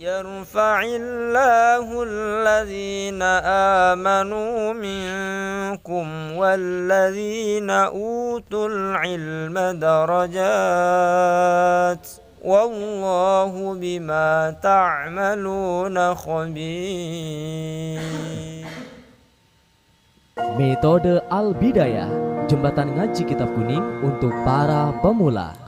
يرفع الله الذين آمنوا منكم والذين أوتوا العلم درجات والله بما تعملون خبير. Metode Al-Bidayah, jembatan ngaji kitab kuning untuk para pemula.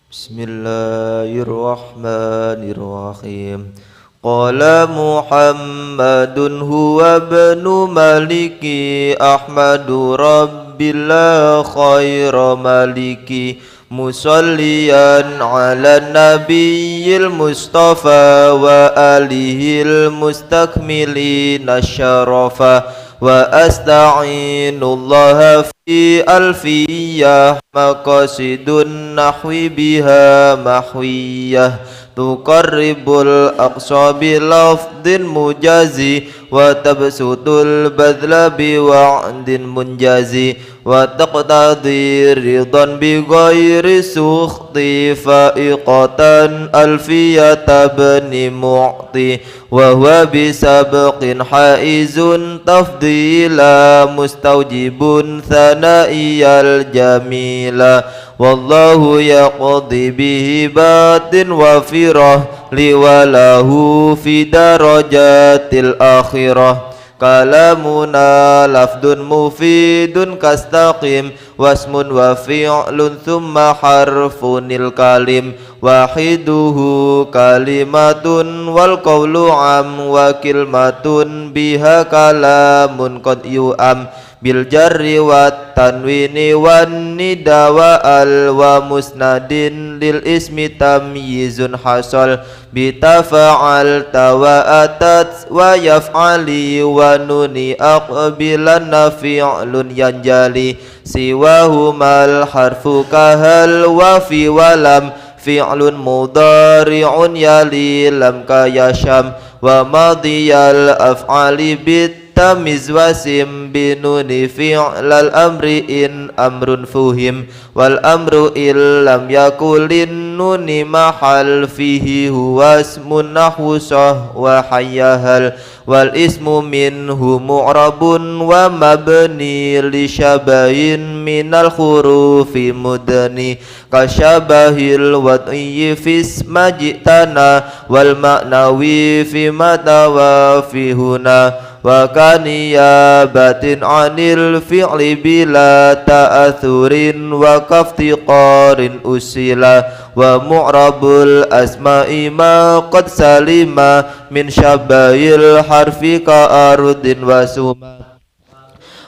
Bismillahirrahmanirrahim. Qala Muhammadun huwa ibnu Maliki Ahmadu Rabbillah khaira maliki musalliyan ala nabiyil mustafa wa alihil mustakmilina syarafa wa asta'inullaha fi alfiyah maqasidun nahwi biha mahwiyah tuqarribul aqsa bilafdin mujazi wa tabsutul badla biwa'din munjazi wa taqtadi ridan bi ghairi sukhti fa'iqatan alfiyata bani mu'ti wa huwa bisabqin haizun tafdila mustawjibun thanaiyal jamila wallahu yaqdi bihi batin wa firah liwalahu fi darajatil akhirah. Kalamuna lafdun mufidun kastaqim wasmun wa fi'lun thumma harfunil kalim wahiduhu kalimatun wal qawlu am wa kilmatun biha kalamun qad yu'am bil jarri wat tanwini wan nida wa al wa musnadin lil ismi tamyizun hasal bitafa'al tawa atat wa yaf'ali wa nuni aqbilan nafi'lun yanjali siwahumal harfu kahal wa fi walam fi'lun mudari'un yali lam kayasham wa madiyal af'ali bit tamiz wasim binuni fi'lal amri in amrun fuhim wal amru illam yakulin nuni mahal fihi huwa ismun nahwu sah wa hayyahal wal ismu minhu mu'rabun wa mabni li syabahin minal khurufi mudani kasyabahil wad'i fis majitana wal ma'nawi fi matawa fi huna wa kaniyabatin anil fi'li bila ta'athurin wa kaftiqarin usila wa mu'rabul asma'i ma qad salima min syabahil harfi ka arudin wa suma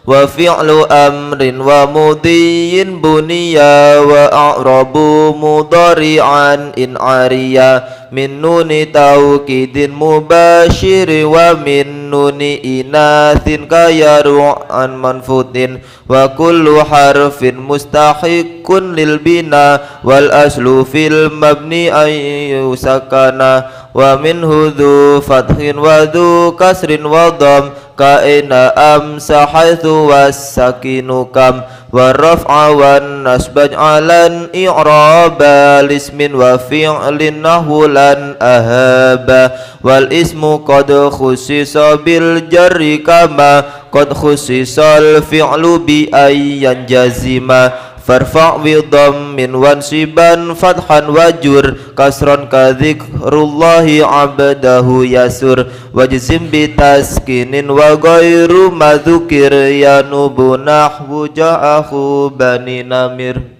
wa fi'lu amrin wa mudhiyin buniya wa a'rabu mudari'an in ariya min nuni taukidin mubashiri wa min nuni inathin kayaru'an manfutin wa kullu harfin mustahiqun lil bina wal aslu fil mabni ayyu sakana wa min hudhu fathin wa dhu kasrin wa dham kaina amsa haitsu was-sakinu kam wa raf'a wan nasbaj alan i'raba lismin wa fi'lin nahwulan ahaba wal ismu qad khussisa bil jarri kama qad khussisal fi'lu bi ayyan jazima farfa' bi dhammin wansiban fathan wajur kasran ka dzikrullahi abdahu yasur wajzim bi taskinin wa ghairu madzukir yanubu nahwu ja'ahu bani namir.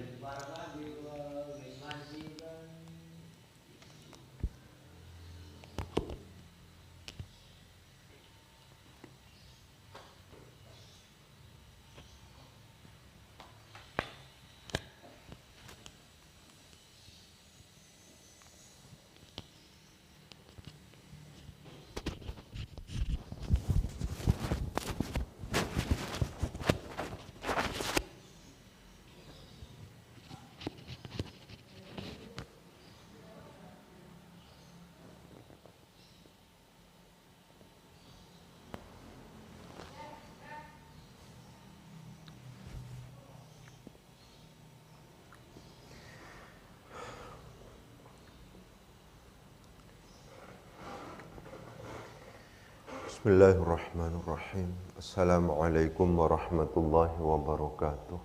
Bismillahirrahmanirrahim. Assalamualaikum warahmatullahi wabarakatuh.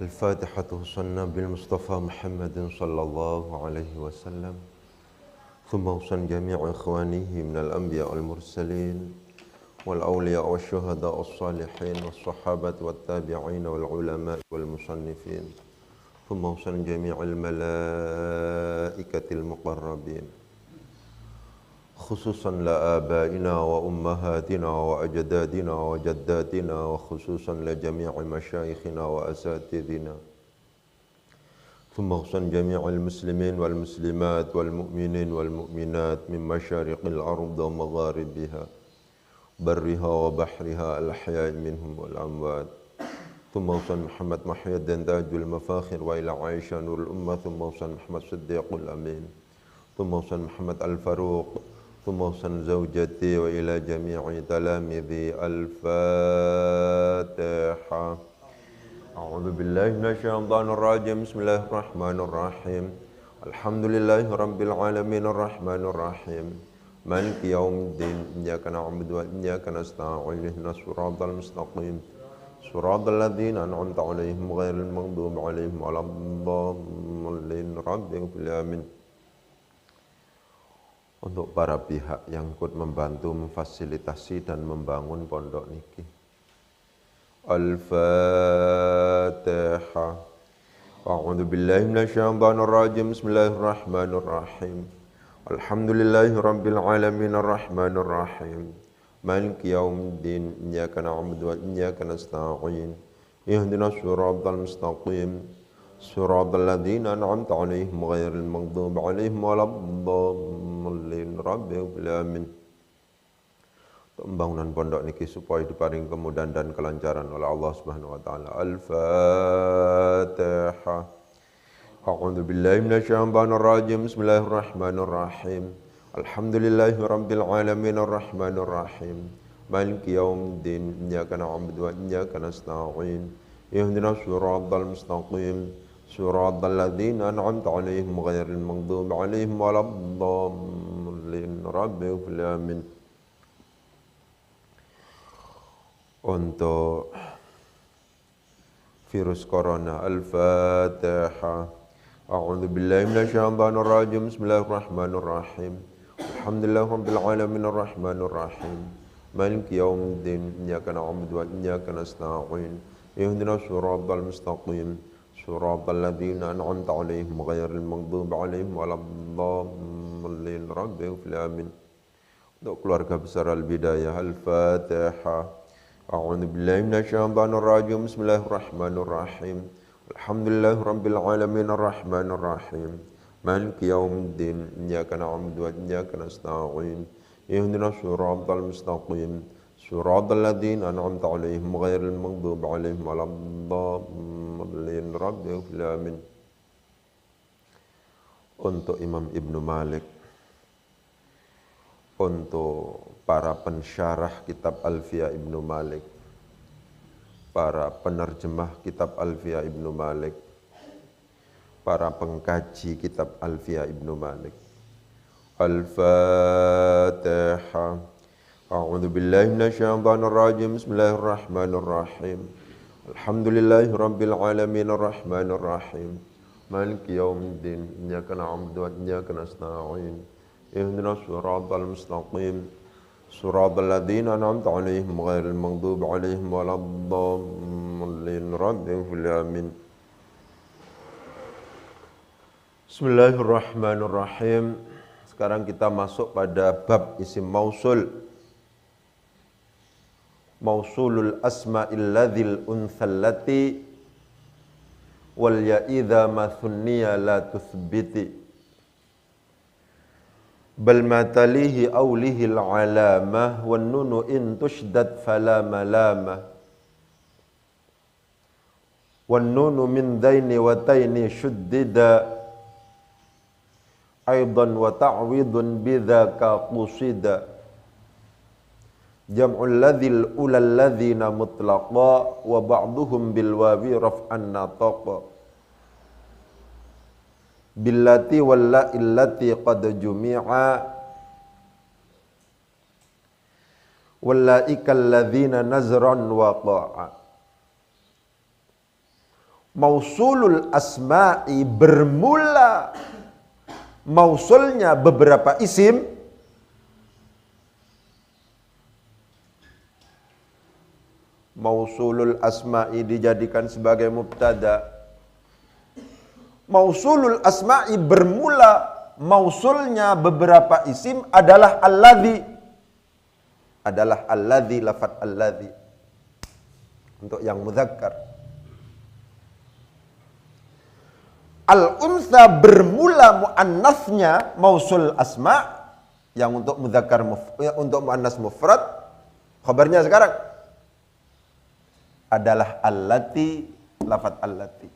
Al-Fatihatu sanna bil Mustafa Muhammadin sallallahu alaihi wasallam. Thumma usan jami'u ikhwanihi minal anbiya wal mursalin wal awliya wal syuhada wal salihin wal sahabat wal tabi'in wal ulama wal musannifin. Thumma usan jami'il malaikatil muqarrabin. خصوصا لآبائنا وأمهاتنا وأجدادنا وجداتنا وخصوصا لجميع مشايخنا وأساتذنا ثم خصوصا جميع المسلمين والمسلمات والمؤمنين والمؤمنات من مشارق الأرض ومغاربها برها وبحرها الأحياء منهم والأموات ثم خصوصا محمد محي الدين تاج المفاخر وإلى عائشة نور الأمة ثم خصوصا محمد صديق الأمين ثم خصوصا محمد الفاروق ثم حسن زوجتي وإلى جميع تلاميذي الفاتحة أعوذ بالله من الشيطان الرجيم بسم الله الرحمن الرحيم الحمد لله رب العالمين الرحمن الرحيم مالك يوم الدين إياك نعبد وإياك نستعين اهدنا الصراط المستقيم صراط الذين أنعمت عليهم غير المغضوب عليهم ولا الضالين رب اغفر لي آمين. Untuk para pihak yang ikut membantu memfasilitasi dan membangun pondok niki. Al-Fatihah. A'udzu billahi minasyaitonir rajim. Bismillahirrahmanirrahim. Alhamdulillahirabbil alamin arrahmanir rahim. Maliki yaumiddin. Iyyaka na'budu wa iyyaka nasta'in. Ihdinas siratal mustaqim. Siratal ladzina an'amta 'alaihim ghairil maghdubi 'alaihim waladdallin. Rabbil alamin. Pembangunan pondok niki supaya diparing kemudahan dan kelancaran oleh Allah Subhanahu wa taala. Al-Fatihah. A'udzu billahi minasyaitonir rajim. Bismillahirrahmanirrahim. Alhamdulillahirabbil alamin arrahmanir rahim. Maliki yaumiddin. Iyyaka na'budu wa iyyaka nasta'in. Ihdinas siratal mustaqim. Siratal ladzina an'amta 'alaihim ghairil maghdubi 'alaihim waladdallin. Rabbil alamin. Untuk virus corona. Al-Fatihah. A'udzu billahi minasyaitonir rajim. Bismillahirrahmanirrahim. Alhamdulillahirabbil alamin arrahmanir rahim. Maliki yaumiddin. Iyyaka na'budu wa iyyaka nasta'in. Ihdinas siratal mustaqim. Siratal ladzina an'amta 'alaihim ghairil maghdubi 'alaihim waladdallin. Rabbil alamin. Untuk keluarga besar Al-Bidayah. Al-Fatihah. A'udzu billahi minasyaitonir rajim. Bismillahirrahmanirrahim. Alhamdulillahirabbil alamin arrahmanir rahim. Maliki yaumiddin. Iyyaka na'budu wa iyyaka nasta'in. Ihdinas siratal mustaqim. Siratal ladzina an'amta 'alaihim ghairil maghdubi 'alaihim waladdallin. Rabbil alamin. Untuk Imam Ibnu Malik, untuk para pensyarah kitab Alfiyah Ibnu Malik, para penerjemah kitab Alfiyah Ibnu Malik, para pengkaji kitab Alfiyah Ibnu Malik. Al-Fatihah. A'udzu billahi minasyaitonir rajim. Bismillahirrahmanirrahim. Alhamdulillahirabbil alamin arrahmanir rahim. Maliki yaumiddin. Iyyaka na'budu wa iyyaka nasta'in. Ihdinas siratal mustaqim. Siratal ladzina an'amta 'alaihim ghairil maghdubi 'alaihim waladdallin. Rabbil alamin. Bismillahirrahmanirrahim. Sekarang kita masuk pada bab isim mausul. Mausulul asma'il ladzil unthallati wal ya'idha ma thunniya la tuthbiti bal ma talihi awlihil alamah wan nunu in tushdad fala malama wan nunu min daini wa taini shuddida aidan wa ta'widun bidzaka qusida jam'ul ladzil ulal ladzina mutlaqa wa ba'duhum bil wawi raf'an nataqa billati walla illati qad jumi'a Walaikal ladzina nazran wa ta'a. Mausulul asma'i bermula mausulnya beberapa isim mausulul asma'i dijadikan sebagai mubtada. Mausulul asma'i bermula mausulnya beberapa isim adalah alladzi. Adalah alladzi, lafaz alladzi untuk yang mudzakkar. Al-unsa bermula muannasnya mausul asma, yang untuk mudzakkar untuk muannas mufrad khabarnya sekarang adalah allati, lafaz allati.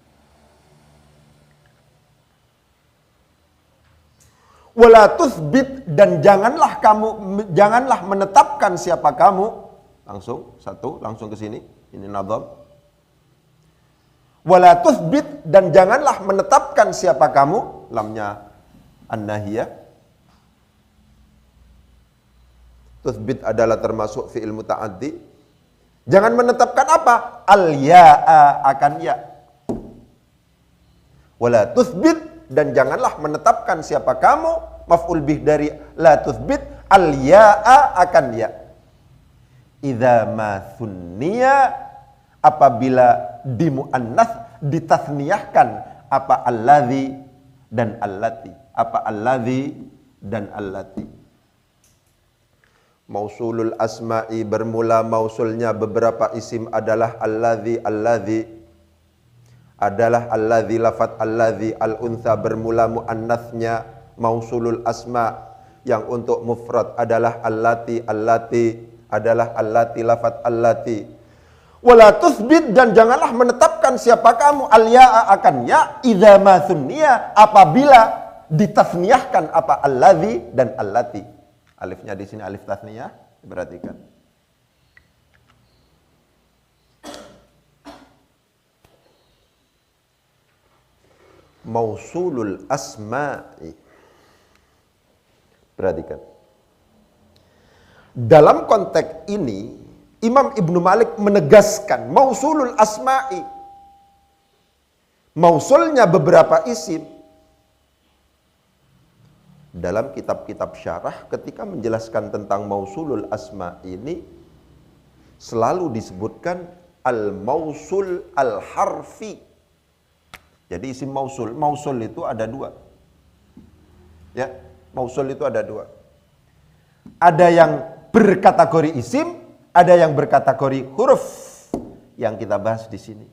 Wala tuthbit, dan janganlah menetapkan siapa kamu. Langsung ke sini. Ini nadham. Wala tuthbit, dan janganlah menetapkan siapa kamu. Lamnya an-nahiyah. Tuthbit adalah termasuk fi'il muta'addi. Jangan menetapkan apa? Al-ya'a, akan ya. Wala tuthbit, dan janganlah menetapkan siapa kamu, maf'ul bih dari la tuthbit, al-ya'a, akan ya. Idza ma thunniya, apabila dimuannats, ditasniyahkan apa alladzi dan allati. Apa alladzi dan allati. Mausulul asma'i bermula mausulnya beberapa isim adalah alladzi adalah alladzi, lafaz alladzi. Al-untha bermula muannasnya mausulul asma, yang untuk mufrad adalah allati adalah allati, lafaz allati. Wala tuthbit, dan janganlah menetapkan siapa kamu, al-ya'a, akan ya, idza ma thunniya, apabila ditasniyahkan apa alladzi dan allati. Alifnya di sini alif tasniyah, perhatikan. Mausulul asma'i. Perhatikan. Dalam konteks ini, Imam Ibnu Malik menegaskan mausulul asma'i. Mausulnya beberapa isim. Dalam kitab-kitab syarah ketika menjelaskan tentang mausulul asma ini selalu disebutkan al-mausul al-harfi. Jadi isim mausul itu ada dua. Ya, mausul itu ada dua. Ada yang berkategori isim, ada yang berkategori huruf yang kita bahas di sini.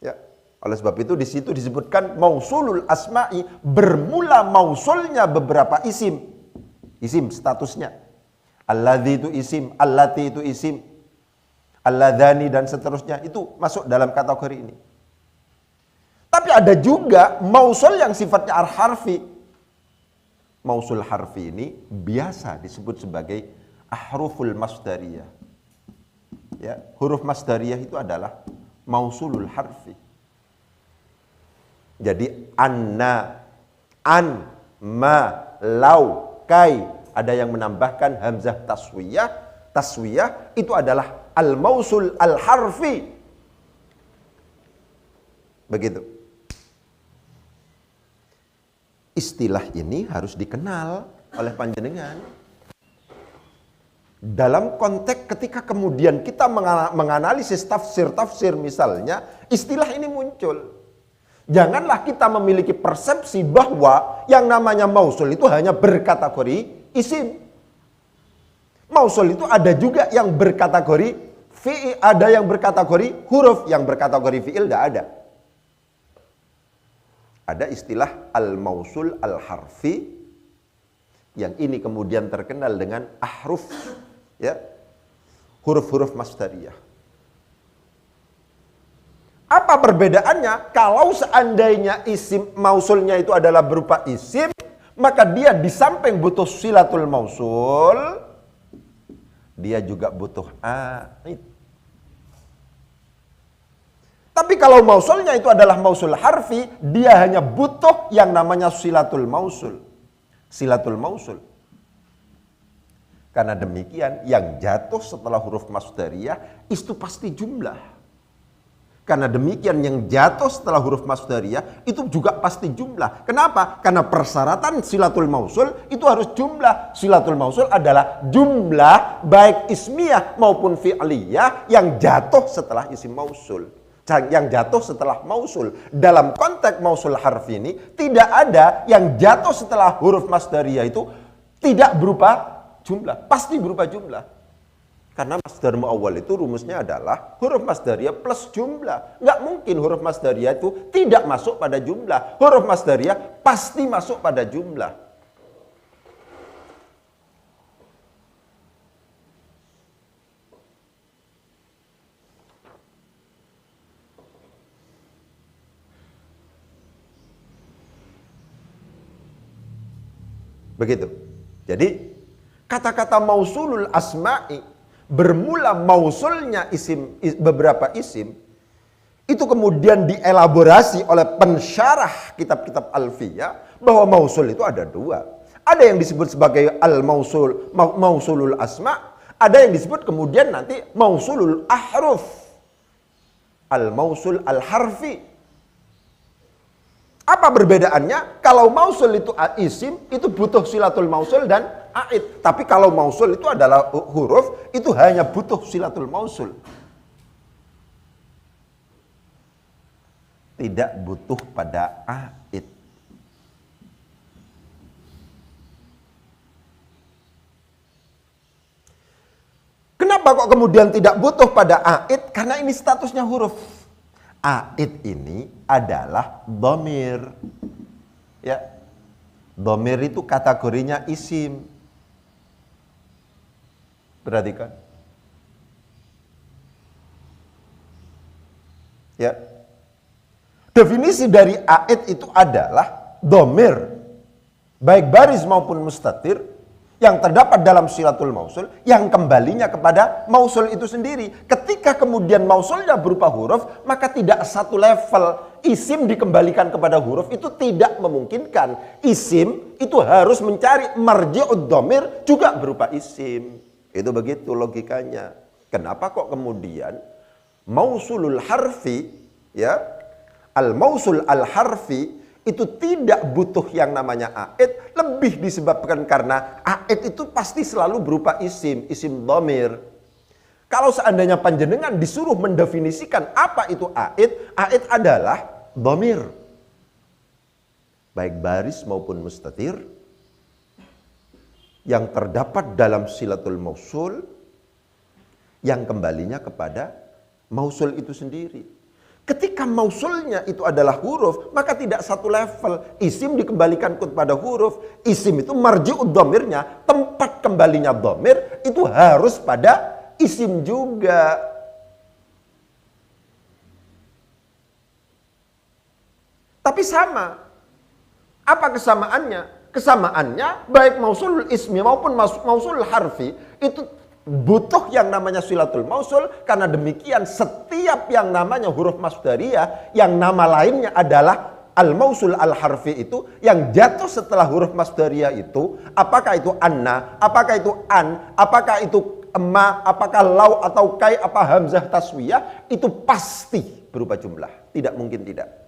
Ya, oleh sebab itu di situ disebutkan mausulul asma'i, bermula mausulnya beberapa isim. Isim statusnya. Alladzi itu isim, allati itu isim, alladzani dan seterusnya itu masuk dalam kategori ini. Tapi ada juga mausul yang sifatnya al-harfi. Mausul harfi ini biasa disebut sebagai ahruful masdariyah. Ya, huruf masdariyah itu adalah mausulul harfi. Jadi anna, an, ma, lau, kai. Ada yang menambahkan hamzah taswiyah. Taswiyah itu adalah al-mausul al-harfi. Begitu. Istilah ini harus dikenal oleh panjenengan. Dalam konteks ketika kemudian kita menganalisis tafsir-tafsir misalnya, istilah ini muncul. Janganlah kita memiliki persepsi bahwa yang namanya mausul itu hanya berkategori isim. Mausul itu ada juga yang berkategori fi'il, ada yang berkategori huruf, yang berkategori fi'il tidak ada. Ada istilah al-mausul al-harfi yang ini kemudian terkenal dengan ahruf, ya, huruf-huruf masdariyah. Apa perbedaannya? Kalau seandainya isim mausulnya itu adalah berupa isim, maka dia di samping butuh silatul mausul, dia juga butuh aid. Tapi kalau mausulnya itu adalah mausul harfi, dia hanya butuh yang namanya silatul mausul. Silatul mausul. Karena demikian, yang jatuh setelah huruf masdariyah itu pasti jumlah. Karena demikian, yang jatuh setelah huruf masdariyah itu juga pasti jumlah. Kenapa? Karena persyaratan silatul mausul itu harus jumlah. Silatul mausul adalah jumlah baik ismiyah maupun fi'liyah yang jatuh setelah isim mausul. Yang jatuh setelah mausul. Dalam konteks mausul harfi ini, tidak ada yang jatuh setelah huruf masdariyah itu tidak berupa jumlah, pasti berupa jumlah. Karena masdar muawwal itu rumusnya adalah huruf masdariyah plus jumlah. Nggak mungkin huruf masdariyah itu tidak masuk pada jumlah. Huruf masdariyah pasti masuk pada jumlah. Begitu. Jadi kata-kata mausulul asma'i bermula mausulnya beberapa isim itu kemudian dielaborasi oleh pensyarah kitab-kitab alfiyah bahwa mausul itu ada dua. Ada yang disebut sebagai mausulul asma', ada yang disebut kemudian nanti mausulul ahruf, al-mausul al-harfi. Apa perbedaannya? Kalau mausul itu isim, itu butuh silatul mausul dan aid. Tapi kalau mausul itu adalah huruf, itu hanya butuh silatul mausul. Tidak butuh pada aid. Kenapa kok kemudian tidak butuh pada aid? Karena ini statusnya huruf. Aid ini adalah dhamir. Ya. Dhamir itu kategorinya isim. Perhatikan. Ya. Definisi dari aid itu adalah dhamir, baik baris maupun mustatir, yang terdapat dalam silatul mausul yang kembalinya kepada mausul itu sendiri. Ketika kemudian mausulnya berupa huruf, maka tidak satu level. Isim dikembalikan kepada huruf itu tidak memungkinkan. Isim itu harus mencari marji'ud dhamir juga berupa isim. Itu begitu logikanya. Kenapa kok kemudian mausulul harfi, ya, al-mausul al-harfi itu tidak butuh yang namanya aid, lebih disebabkan karena aid itu pasti selalu berupa isim dhamir. Kalau seandainya panjenengan disuruh mendefinisikan apa itu aid adalah dhamir, baik baris maupun mustatir, yang terdapat dalam silatul mausul, yang kembalinya kepada mausul itu sendiri. Ketika mausulnya itu adalah huruf, maka tidak satu level. Isim dikembalikan kepada huruf. Isim itu marji'ud dhamirnya, tempat kembalinya dhamir itu harus pada isim juga. Tapi sama. Apa kesamaannya? Kesamaannya baik mausulul ismi maupun mausulul harfi itu butuh yang namanya silatul mausul. Karena demikian setiap yang namanya huruf masdariyah yang nama lainnya adalah al-mausul al-harfi itu yang jatuh setelah huruf masdariyah itu, apakah itu anna, apakah itu an, apakah itu ma, apakah lau atau kai, apa hamzah taswiyah, itu pasti berupa jumlah, tidak mungkin tidak.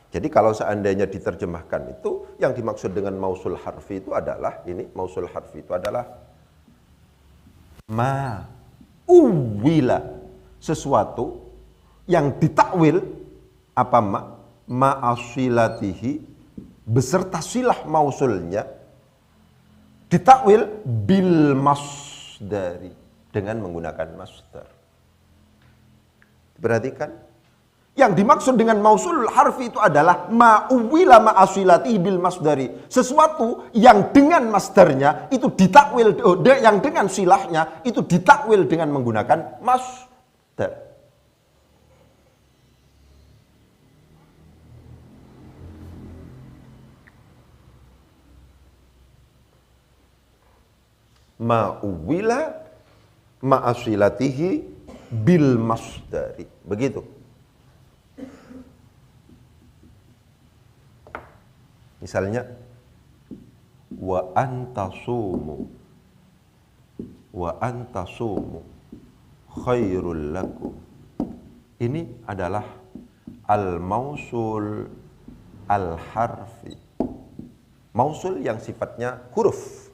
Jadi kalau seandainya diterjemahkan itu, yang dimaksud dengan mausul harfi itu adalah, ini mausul harfi itu adalah ma uwila, sesuatu yang ditakwil, apa ma'asilatihi, beserta silah mausulnya, ditakwil bil masdari, dengan menggunakan masdar. Perhatikan. Yang dimaksud dengan mausulul harfi itu adalah ma'uwila ma'asilati bil masdari. Sesuatu yang dengan masdarnya itu ditakwil, yang dengan silahnya itu ditakwil dengan menggunakan masdar. Ma'uwila ma'asilatihi bil masdari. Begitu. Misalnya wa antasumu khairul lakum. Ini adalah al-mausul al-harfi. Mausul yang sifatnya huruf.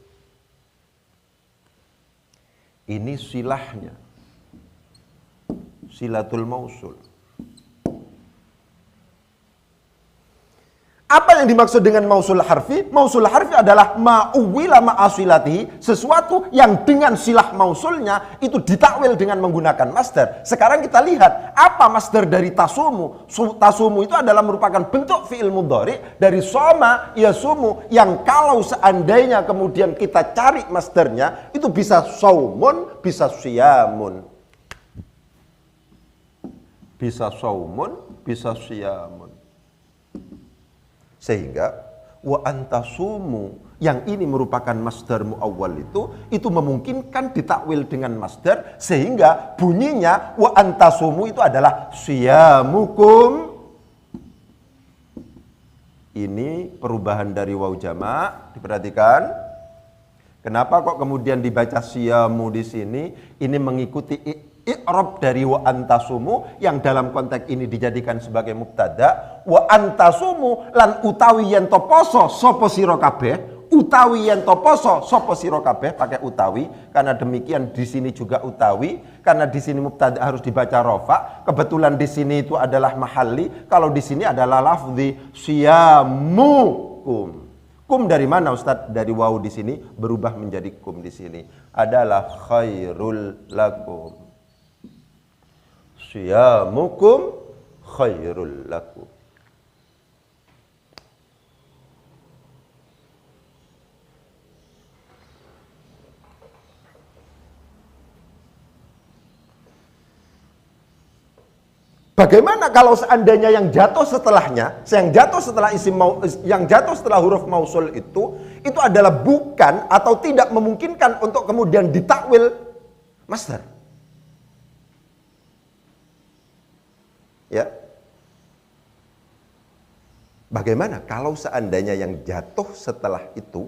Ini silahnya. Silatul mausul. Apa yang dimaksud dengan mausul harfi? Mausul harfi adalah ma'uwila ma'asilatihi, sesuatu yang dengan silah mausulnya itu ditakwil dengan menggunakan masdar. Sekarang kita lihat apa masdar dari tasumu. Tasumu itu adalah merupakan bentuk fi'il mudhari dari soma yasumu, yang kalau seandainya kemudian kita cari masdarnya itu bisa saumun, bisa siyamun. Bisa saumun, bisa siyamun. Sehingga wa antasumu, yang ini merupakan masdar muawwal itu memungkinkan ditakwil dengan masdar, sehingga bunyinya wa antasumu itu adalah siyamukum. Ini perubahan dari waw jamak, diperhatikan. Kenapa kok kemudian dibaca siyamu di sini? Ini mengikuti i'rab dari wa antasumu yang dalam konteks ini dijadikan sebagai mubtada. Wa antasumu lan utawi yen to poso sapa sira kabeh, utawi yen to poso sapa sira kabeh, pakai utawi karena demikian di sini juga utawi, karena di sini mubtada harus dibaca rafa. Kebetulan di sini itu adalah mahalli, kalau di sini adalah lafzi siyamukum. Kum dari mana Ustaz? Dari waw di sini berubah menjadi kum di sini. Adalah khairul lakum. Siyamukum khairul lakum. Bagaimana kalau seandainya yang jatuh setelahnya, yang jatuh setelah yang jatuh setelah huruf mausul itu adalah bukan atau tidak memungkinkan untuk kemudian ditakwil masdar. Ya. Bagaimana kalau seandainya yang jatuh setelah itu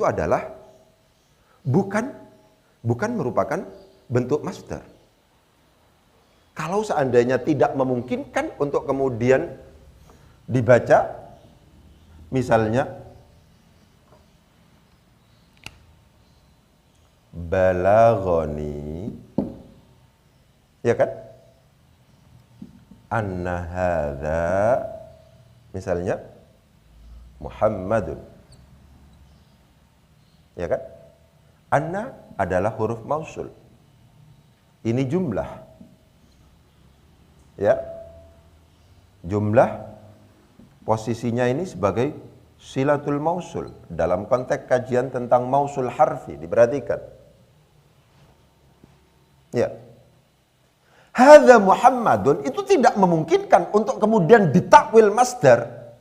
adalah bukan merupakan bentuk masdar. Kalau seandainya tidak memungkinkan untuk kemudian dibaca, misalnya balaghani, ya kan? Anna hadza, misalnya Muhammadun, ya kan? Anna adalah huruf mausul. Ini jumlah. Ya, jumlah posisinya ini sebagai silatul mausul dalam konteks kajian tentang mausul harfi, diperhatikan. Ya, hadza Muhammadun itu tidak memungkinkan untuk kemudian ditakwil masdar,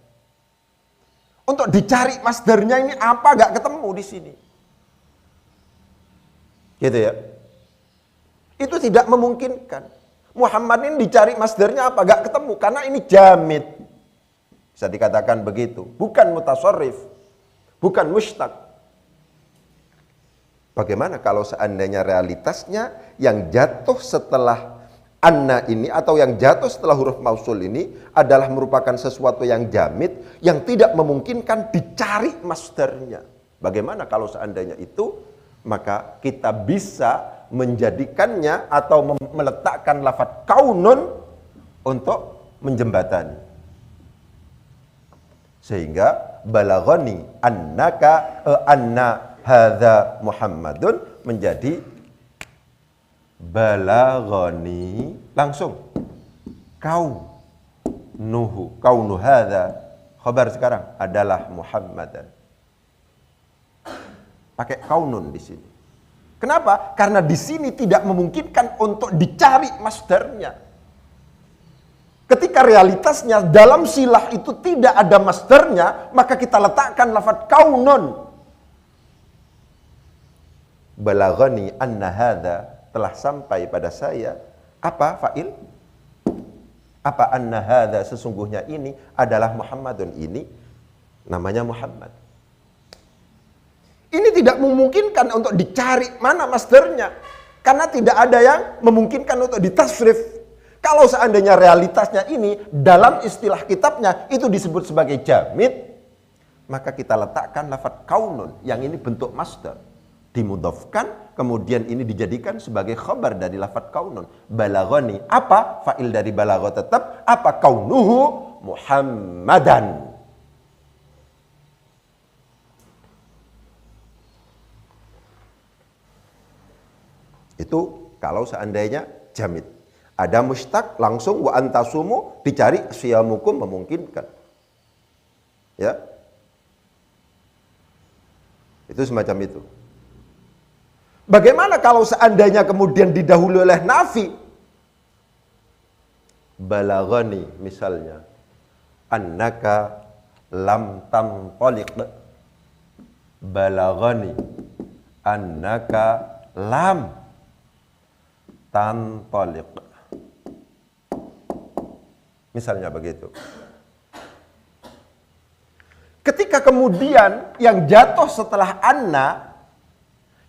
untuk dicari masdarnya ini apa, gak ketemu di sini, gitu ya. Itu tidak memungkinkan. Muhammad ini dicari masdarnya apa? Gak ketemu, karena ini jamid. Bisa dikatakan begitu. Bukan mutasarrif, bukan mushtaq. Bagaimana kalau seandainya realitasnya yang jatuh setelah anna ini atau yang jatuh setelah huruf mausul ini adalah merupakan sesuatu yang jamid, yang tidak memungkinkan dicari masdarnya. Bagaimana kalau seandainya itu? Maka kita bisa menjadikannya atau meletakkan lafaz kaunun untuk menjembatani. Sehingga balaghani annaka anna hadza Muhammadun menjadi balaghani langsung kaunu hadza khabar sekarang adalah Muhammadan. Pakai kaunun di sini. Kenapa? Karena di sini tidak memungkinkan untuk dicari masdarnya. Ketika realitasnya dalam silah itu tidak ada masdarnya, maka kita letakkan lafaz kaunun. Balaghani anna hadza, telah sampai pada saya. Apa fa'il? Apa anna hadza, sesungguhnya ini adalah Muhammadun ini? namanya Muhammad. Ini tidak memungkinkan untuk dicari mana masdarnya, karena tidak ada yang memungkinkan untuk ditasrif. Kalau seandainya realitasnya ini dalam istilah kitabnya itu disebut sebagai jamid, maka kita letakkan lafadz kaunun yang ini bentuk masdar, dimudhafkan, kemudian ini dijadikan sebagai khabar dari lafadz kaunun. Balaghani, apa fa'il dari balagha tetap, apa kaunuhu Muhammadan. Itu kalau seandainya jamid. Ada mustaq langsung wa antasumu, dicari siyamukum memungkinkan. Ya. Itu semacam itu. Bagaimana kalau seandainya kemudian didahului oleh nafi? Balaghani misalnya, annaka lam tantaliq. Balaghani annaka lam tantaliq. Misalnya begitu. Ketika kemudian yang jatuh setelah anna,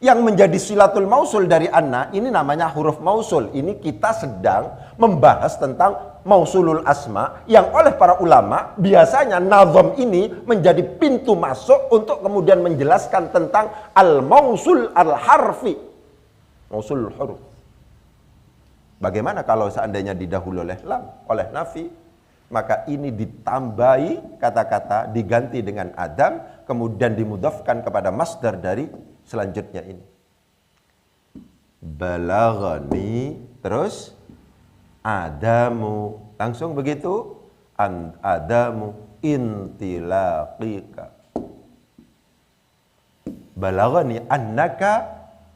yang menjadi silatul mausul dari anna, ini namanya huruf mausul. Ini kita sedang membahas tentang mausulul asma, yang oleh para ulama biasanya nazam ini menjadi pintu masuk untuk kemudian menjelaskan tentang al-mausul al-harfi, mausul huruf. Bagaimana kalau seandainya didahului oleh lam, oleh nafi, maka ini ditambahi kata-kata, diganti dengan adam, kemudian dimudhafkan kepada masdar dari selanjutnya ini. Balaghani, terus adamu, langsung begitu, adamu intilaqika. Balaghani annaka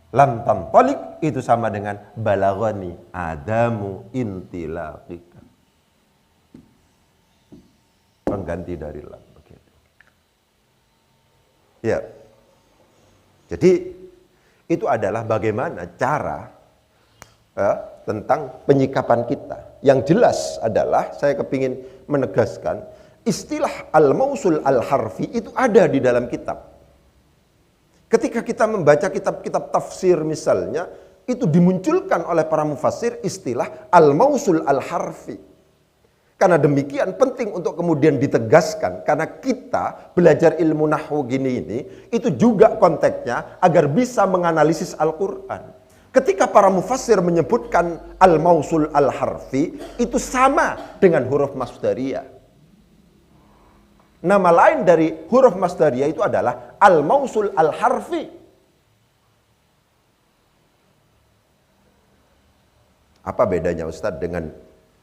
lam tantaliq, itu sama dengan balaghani adamu intilaqika. Pengganti dari lam. Ya. Jadi itu adalah bagaimana cara tentang penyikapan kita. Yang jelas adalah saya kepingin menegaskan istilah al-mausul al-harfi itu ada di dalam kitab. Ketika kita membaca kitab-kitab tafsir misalnya, itu dimunculkan oleh para mufassir istilah al-mausul al-harfi. Karena demikian penting untuk kemudian ditegaskan, karena kita belajar ilmu nahwu gini ini, itu juga konteksnya agar bisa menganalisis Al-Quran. Ketika para mufassir menyebutkan al-mausul al-harfi, itu sama dengan huruf masdariyah. Nama lain dari huruf masdariyah itu adalah al-mausul al-harfi. Apa bedanya Ustadz dengan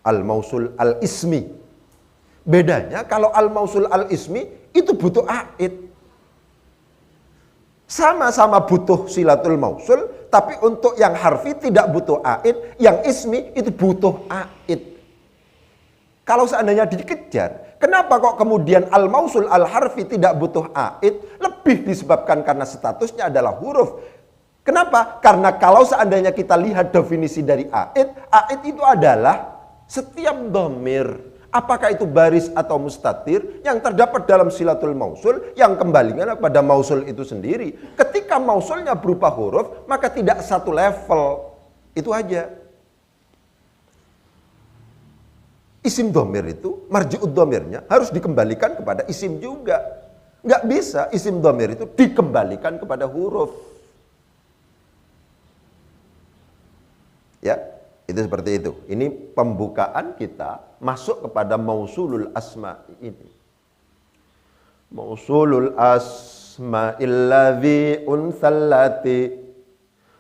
al-mausul al-ismi? Bedanya kalau al-mausul al-ismi itu butuh aid. Sama-sama butuh silatul mausul, tapi untuk yang harfi tidak butuh aid, yang ismi itu butuh aid. Kalau seandainya dikejar, kenapa kok kemudian al-mausul al-harfi tidak butuh aid? Lebih disebabkan karena statusnya adalah huruf. Kenapa? Karena kalau seandainya kita lihat definisi dari aid, aid itu adalah setiap dhamir, apakah itu baris atau mustatir, yang terdapat dalam silatul mausul, yang kembalinya pada mausul itu sendiri. Ketika mausulnya berupa huruf, maka tidak satu level. Itu aja. Isim dhamir itu, marji'ud dhamirnya harus dikembalikan kepada isim juga. Nggak bisa isim dhamir itu dikembalikan kepada huruf. Ya. Itu seperti itu. Ini pembukaan kita masuk kepada mausulul asma ini. Mausulul asma illadzi unsallati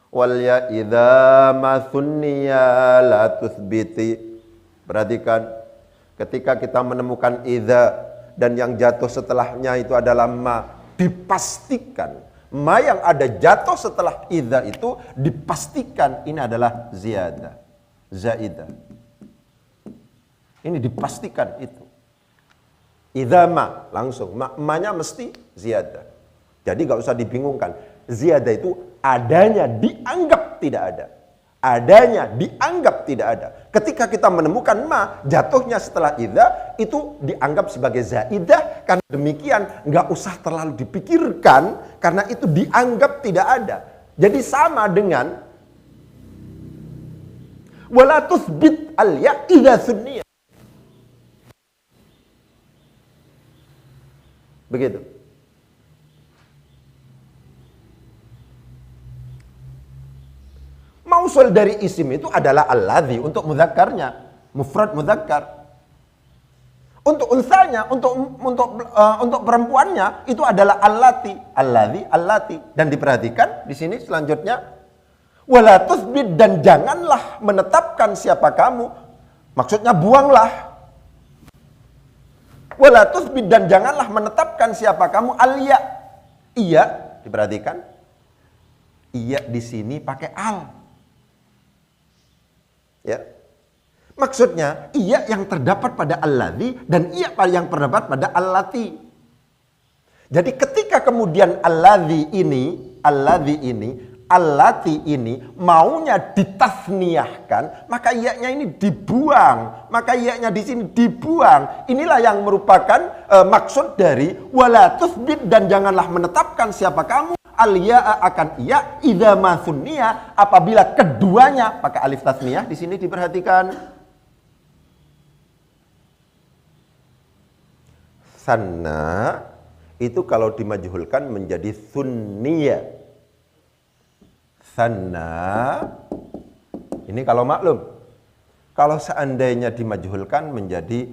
wal ya idza ma thunniya la tuthbiti. Perhatikan, ketika kita menemukan idza dan yang jatuh setelahnya itu adalah ma, dipastikan ma yang ada jatuh setelah idza itu dipastikan ini adalah ziyadah, zaidah. Ini dipastikan itu. Idza ma, langsung ma-nya mesti ziyadah. Jadi gak usah dibingungkan. Ziyadah itu adanya dianggap tidak ada. Adanya dianggap tidak ada. Ketika kita menemukan ma, jatuhnya setelah idza itu dianggap sebagai zaidah Karena demikian, nggak usah terlalu dipikirkan, karena itu dianggap tidak ada. Jadi sama dengan wala tuthbit al-ya idza sunniya. Begitu. Mausul dari isim itu adalah alladzi untuk mudzakarnya, mufrad mudzakkar. Untuk unsanya, untuk perempuannya itu adalah allati, alladzi, allati. Dan diperhatikan di sini selanjutnya wala tuthbit, dan janganlah menetapkan siapa kamu. Maksudnya buanglah. Wala tuthbit, dan janganlah menetapkan siapa kamu al-ya. Iya, diperhatikan. Iya di sini pakai al. Ya. Maksudnya iya yang terdapat pada alladzi dan iya yang terdapat pada allati. Jadi ketika kemudian alladzi ini, allati ini maunya ditasniyahkan, maka iya-nya ini dibuang. Maka iya-nya di sini dibuang. Inilah yang merupakan maksud dari wala tuthbit, dan janganlah menetapkan siapa kamu al-ya'a akan iya idza ma sunniya, apabila keduanya pakai alif tasniyah. Di sini diperhatikan sanna itu kalau dimajhulkan menjadi sunniya. Sanna ini kalau maklum. Kalau seandainya dimajhulkan menjadi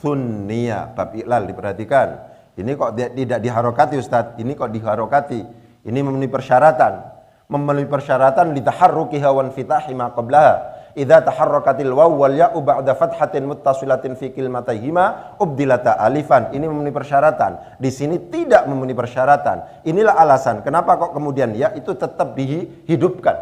sunniya, bab i'lal, diperhatikan. Ini kok tidak diharokati Ustaz, ini kok diharokati. Ini memenuhi persyaratan. Memenuhi persyaratan litaharrukiha wa infitahi ma qablaha. Idza taharrakatil waw wal ya'u ba'da fathatin muttasilatin fi kilmatayhima ubdilata alifan. Ini memenuhi persyaratan. Di sini tidak memenuhi persyaratan. Inilah alasan kenapa kok kemudian ya itu tetap dihidupkan,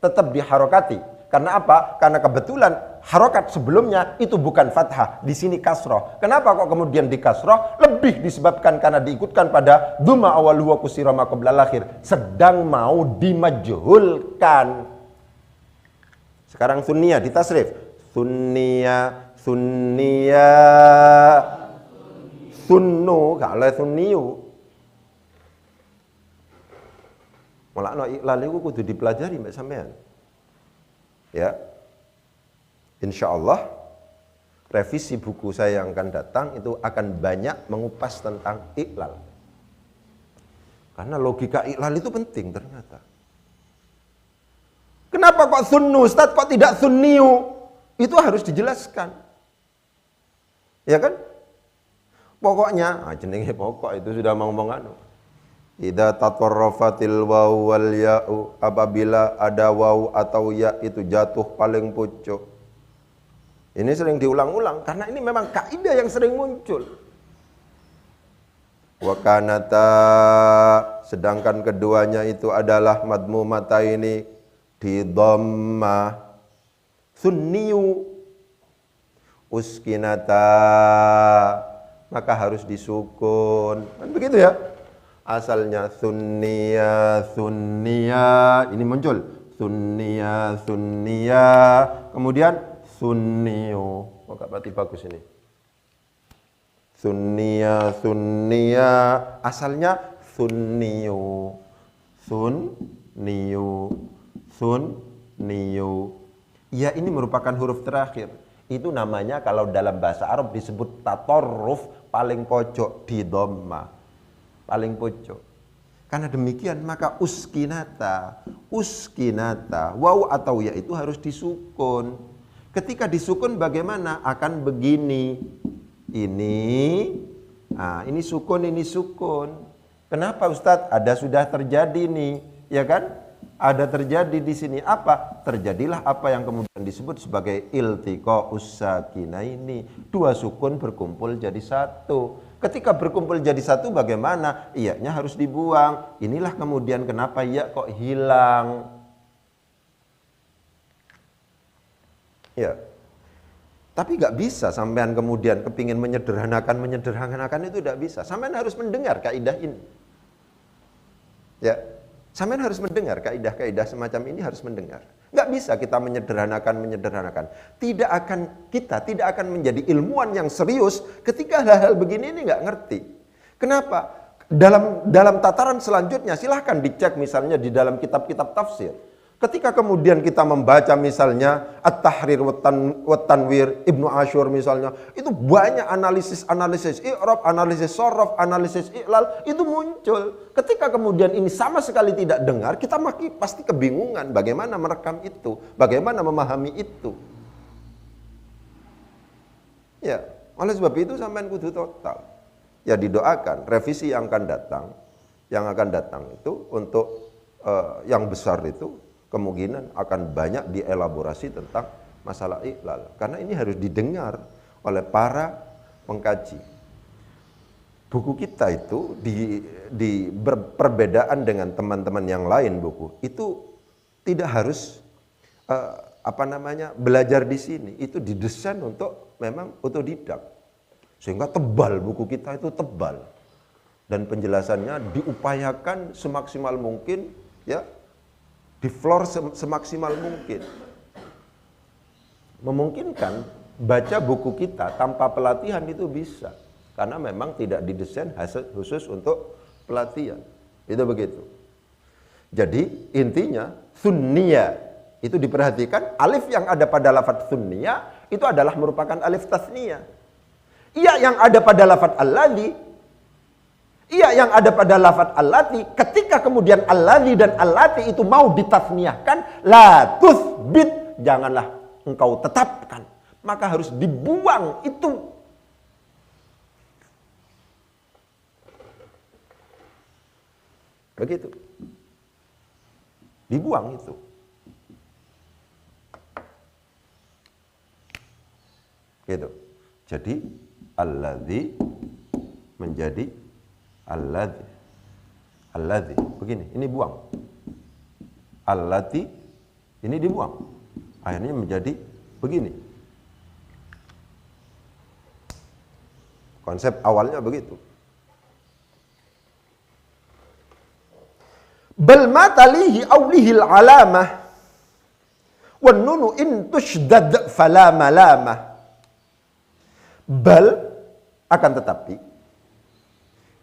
tetap diharokati. Karena apa? Karena kebetulan harokat sebelumnya itu bukan fathah, di sini kasroh. Kenapa kok kemudian di kasroh? Lebih disebabkan karena diikutkan pada dhamma awaluhu wa kusira ma qablal akhir, sedang mau dimajhulkan. Sekarang sunniya ditasrif. Sunniya, sunniya, sunnu, kalau sunniyu. Malah no iklal itu kudu dipelajari mbak sampean. Ya. Insya Allah revisi buku saya yang akan datang itu akan banyak mengupas tentang iklal. Karena logika iklal itu penting ternyata. Kenapa kok sunnu Ustaz, kok tidak sunniyu? Itu harus dijelaskan. Ya kan? Pokoknya, jenenge pokok itu sudah ngomong anu. Idza tatarrafatil waw wal ya'u, apabila ada waw atau ya itu jatuh paling pucuk. Ini sering diulang-ulang karena ini memang kaidah yang sering muncul. Wa kanata, sedangkan keduanya itu adalah madmumataini di dhamma. Sunniyu uskinata, maka harus disukun. Kan begitu ya? Asalnya sunniya, sunniya, ini muncul sunniya, sunniya, kemudian sunniyu. Oh, gak berarti bagus ini. Sunniya, sunniya, asalnya sunniyu, sunniyu, sunniyu. Ya, ini merupakan huruf terakhir. Itu namanya kalau dalam bahasa Arab disebut tatorruf, paling pojok di dhamma. Paling pojok. Karena demikian maka uskinata, uskinata, waw atau ya itu harus disukun. Ketika disukun bagaimana? Akan begini. Ini sukun, ini sukun. Kenapa Ustadz? Ada sudah terjadi nih, ya kan? Ada terjadi di sini apa? Terjadilah apa yang kemudian disebut sebagai iltiqa ussakinaini. Dua sukun berkumpul jadi satu. Ketika berkumpul jadi satu bagaimana? Iya-nya harus dibuang. Inilah kemudian kenapa iya kok hilang. Ya. Tapi nggak bisa sampean kemudian kepingin menyederhanakan itu tidak bisa. Sampean harus mendengar kaidah ini. Ya. Sampean harus mendengar kaidah-kaidah semacam ini, harus mendengar. Nggak bisa kita menyederhanakan. Kita tidak akan menjadi ilmuwan yang serius ketika hal-hal begini ini nggak ngerti. Kenapa? Dalam tataran selanjutnya silahkan dicek misalnya di dalam kitab-kitab tafsir. Ketika kemudian kita membaca misalnya At-Tahrir wa Tanwir Ibnu Ashur misalnya, itu banyak analisis i'rab, analisis shorof, analisis i'lal itu muncul. Ketika kemudian ini sama sekali tidak dengar, kita pasti kebingungan bagaimana merekam itu, bagaimana memahami itu. Ya, oleh sebab itu sampean kudu total. Ya didoakan revisi yang akan datang itu untuk yang besar itu kemungkinan akan banyak dielaborasi tentang masalah i'lal. Karena ini harus didengar oleh para pengkaji. Buku kita itu di perbedaan dengan teman-teman yang lain buku, itu tidak harus belajar di sini. Itu didesain untuk memang otodidak. Sehingga tebal, buku kita itu tebal. Dan penjelasannya diupayakan semaksimal mungkin, ya, di floor semaksimal mungkin. Memungkinkan baca buku kita tanpa pelatihan itu bisa. Karena memang tidak didesain khusus untuk pelatihan. Itu begitu. Jadi intinya sunniyah itu diperhatikan, alif yang ada pada lafadz sunniyah itu adalah merupakan alif tasniyah. Iya yang ada pada lafadz alladzi, iya yang ada pada lafadz allati, ketika kemudian alladzi dan allati itu mau ditasniyahkan, la tutsbit, janganlah engkau tetapkan, maka harus dibuang itu. Begitu. Dibuang itu. Gitu. Jadi alladzi menjadi alladzi. Begini, ini buang. Allati ini dibuang. Akhirnya menjadi begini. Konsep awalnya begitu. Bal ma talihi awlihil alamah wan nunu in tushdad fala malamah. Bal, akan tetapi,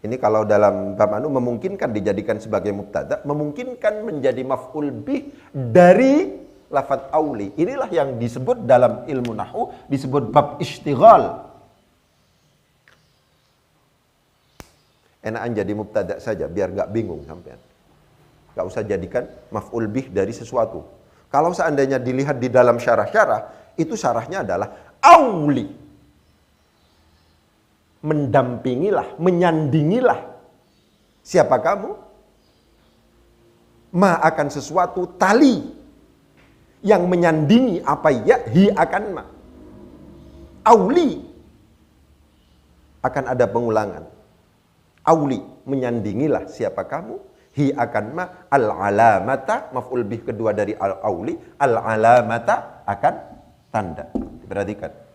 ini kalau dalam bab anu memungkinkan dijadikan sebagai mubtada, memungkinkan menjadi maf'ul bih dari lafadz auli. Inilah yang disebut dalam ilmu nahwu disebut bab istighal. Enakan jadi mubtada saja biar nggak bingung sampean. Nggak usah jadikan maf'ul bih dari sesuatu. Kalau seandainya dilihat di dalam syarah-syarah, itu syarahnya adalah auli. Mendampingilah, menyandingilah. Siapa kamu? Ma akan sesuatu tali yang menyandingi apa ya hi akan ma. Auli akan ada pengulangan. Auli menyandingilah siapa kamu? Hi akan ma al alamata, maf'ul bih kedua dari al auli, al alamata akan tanda. Perhatikan.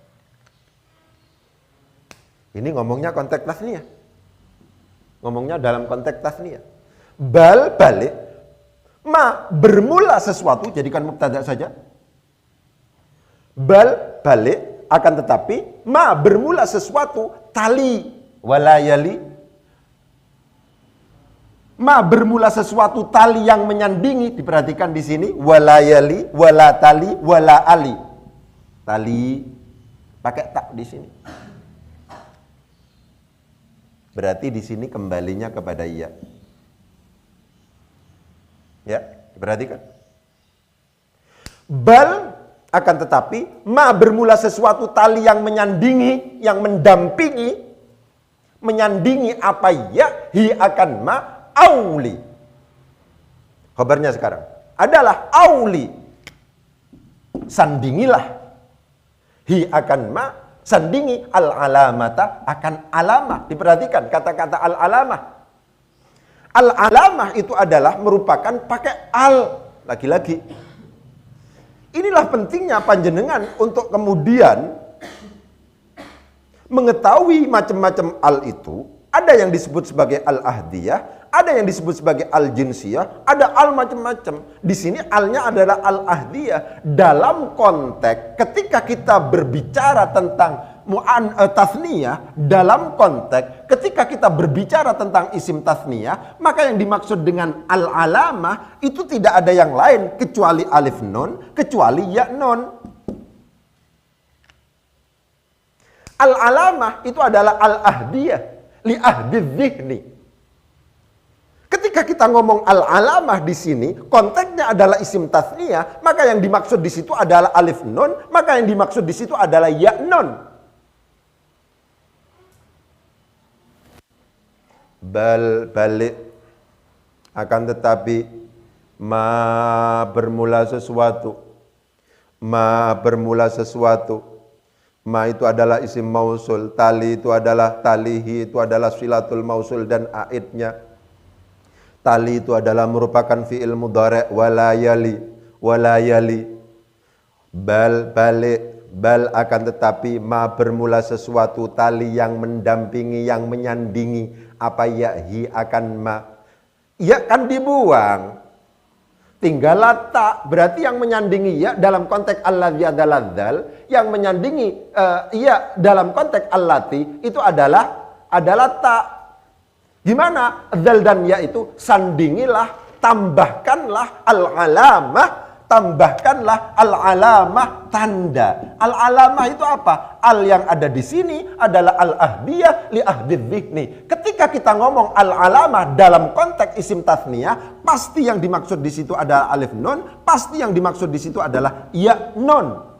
Ini ngomongnya konteks tasniyah. Ngomongnya dalam konteks tasniyah. Bal balik. Ma bermula sesuatu, jadikan mubtada saja. Bal balik, akan tetapi ma bermula sesuatu tali walayali. Ma bermula sesuatu tali yang menyandingi, diperhatikan di sini walayali, wala tali, wala ali. Tali pakai tak di sini. Berarti di sini kembalinya kepada iya. Ya, perhatikan. Bal akan tetapi ma bermula sesuatu tali yang menyandingi, yang mendampingi, menyandingi apa ya hi akan ma auli. Khabarnya sekarang adalah auli. Sandingilah hi akan ma, sandingi al-alamata akan alamah. Diperhatikan kata-kata al-alamah. Al-alamah itu adalah merupakan pakai al. Lagi-lagi. Inilah pentingnya panjenengan untuk kemudian mengetahui macam-macam al itu. Ada yang disebut sebagai al-ahdiyah, Ada yang disebut sebagai al-jinsiyah, ada al macam-macam. Di sini alnya adalah al-ahdiyah. Dalam konteks ketika kita berbicara tentang tasniyah, dalam konteks ketika kita berbicara tentang isim tasniyah, maka yang dimaksud dengan al-alamah itu tidak ada yang lain kecuali alif nun, kecuali ya nun. Al-alamah itu adalah al-ahdiyah li ahdi dzihni. Ketika kita ngomong al-alamah di sini, konteksnya adalah isim tasniyah, maka yang dimaksud di situ adalah alif nun, maka yang dimaksud di situ adalah ya nun. Balik akan tetapi ma bermula sesuatu, ma itu adalah isim mausul, tali itu adalah talihi, itu adalah silatul mausul dan aidnya. Tali itu adalah merupakan fi'il mudhari' walayali. Bal akan tetapi ma bermula sesuatu, tali yang mendampingi, yang menyandingi apa yahi akan ma. Ya kan dibuang, tinggal tak, berarti yang menyandingi ya dalam konteks alladzi adalah dzal, yang menyandingi ya dalam konteks allati itu adalah tak. Gimana? Dzal dan ya itu sandingilah, tambahkanlah al-alamah, tanda. Al-alamah itu apa? Al yang ada di sini adalah al-ahdiyah li ahdi dzihni. Ketika kita ngomong al-alamah dalam konteks isim tasniyah, pasti yang dimaksud di situ adalah alif nun, pasti yang dimaksud di situ adalah ya nun.